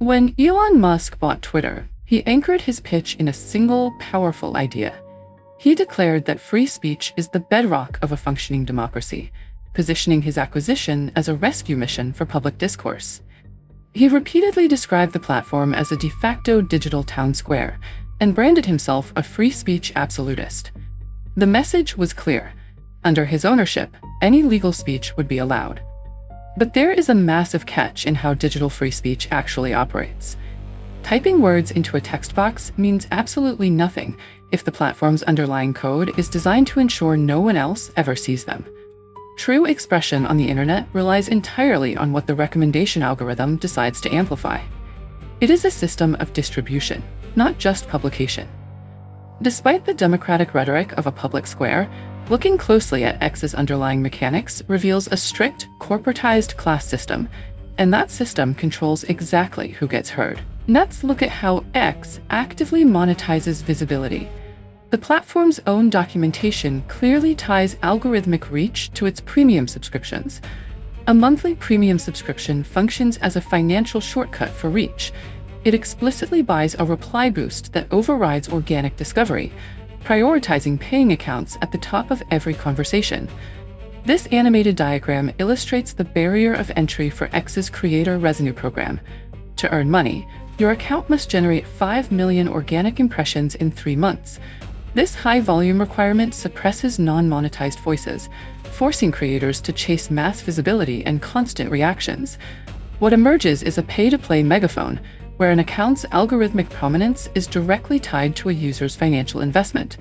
When Elon Musk bought Twitter, he anchored his pitch in a single, powerful idea. He declared that free speech is the bedrock of a functioning democracy, positioning his acquisition as a rescue mission for public discourse. He repeatedly described the platform as a de facto digital town square and branded himself a free speech absolutist. The message was clear. Under his ownership, any legal speech would be allowed. But there is a massive catch in how digital free speech actually operates. Typing words into a text box means absolutely nothing if the platform's underlying code is designed to ensure no one else ever sees them. True expression on the internet relies entirely on what the recommendation algorithm decides to amplify. It is a system of distribution, not just publication. Despite the democratic rhetoric of a public square, looking closely at X's underlying mechanics reveals a strict, corporatized class system, and that system controls exactly who gets heard. Let's look at how X actively monetizes visibility. The platform's own documentation clearly ties algorithmic reach to its premium subscriptions. A monthly premium subscription functions as a financial shortcut for reach. It explicitly buys a reply boost that overrides organic discovery, prioritizing paying accounts at the top of every conversation. This animated diagram illustrates the barrier of entry for X's creator revenue program. To earn money, your account must generate 5 million organic impressions in 3 months. This high-volume requirement suppresses non-monetized voices, forcing creators to chase mass visibility and constant reactions. What emerges is a pay-to-play megaphone, where an account's algorithmic prominence is directly tied to a user's financial investment.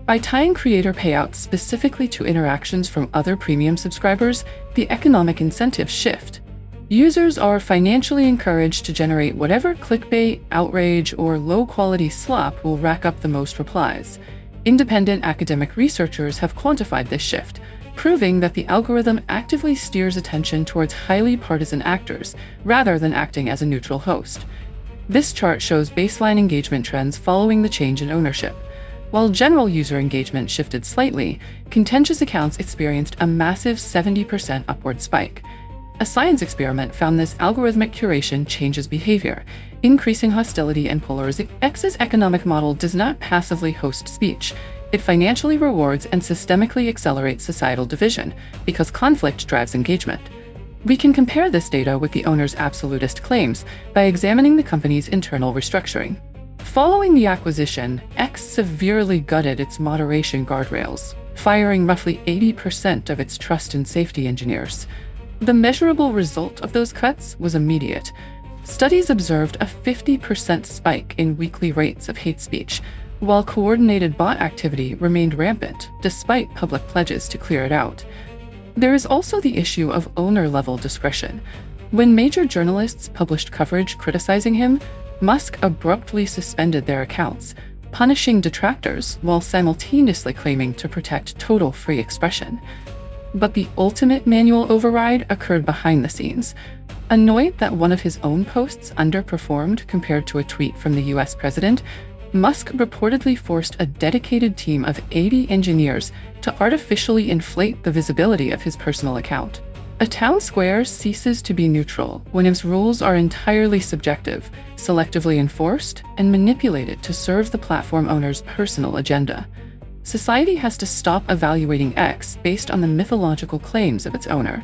By tying creator payouts specifically to interactions from other premium subscribers, the economic incentives shift. Users are financially encouraged to generate whatever clickbait, outrage, or low-quality slop will rack up the most replies. Independent academic researchers have quantified this shift, proving that the algorithm actively steers attention towards highly partisan actors, rather than acting as a neutral host. This chart shows baseline engagement trends following the change in ownership. While general user engagement shifted slightly, contentious accounts experienced a massive 70% upward spike. A science experiment found this algorithmic curation changes behavior, increasing hostility and polarization. X's economic model does not passively host speech. It financially rewards and systemically accelerates societal division, because conflict drives engagement. We can compare this data with the owner's absolutist claims by examining the company's internal restructuring. Following the acquisition, X severely gutted its moderation guardrails, firing roughly 80% of its trust and safety engineers. The measurable result of those cuts was immediate. Studies observed a 50% spike in weekly rates of hate speech, while coordinated bot activity remained rampant, despite public pledges to clear it out. There is also the issue of owner-level discretion. When major journalists published coverage criticizing him, Musk abruptly suspended their accounts, punishing detractors while simultaneously claiming to protect total free expression. But the ultimate manual override occurred behind the scenes. Annoyed that one of his own posts underperformed compared to a tweet from the US president, Musk reportedly forced a dedicated team of 80 engineers to artificially inflate the visibility of his personal account. A town square ceases to be neutral when its rules are entirely subjective, selectively enforced, and manipulated to serve the platform owner's personal agenda. Society has to stop evaluating X based on the mythological claims of its owner.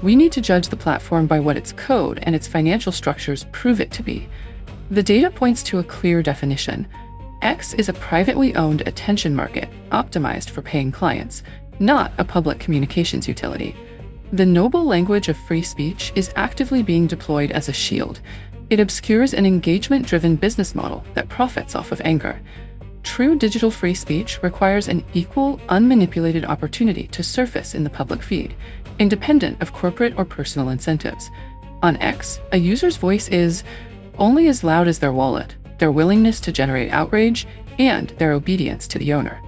We need to judge the platform by what its code and its financial structures prove it to be. The data points to a clear definition. X is a privately owned attention market optimized for paying clients, not a public communications utility. The noble language of free speech is actively being deployed as a shield. It obscures an engagement-driven business model that profits off of anger. True digital free speech requires an equal, unmanipulated opportunity to surface in the public feed, independent of corporate or personal incentives. On X, a user's voice is only as loud as their wallet, their willingness to generate outrage, and their obedience to the owner.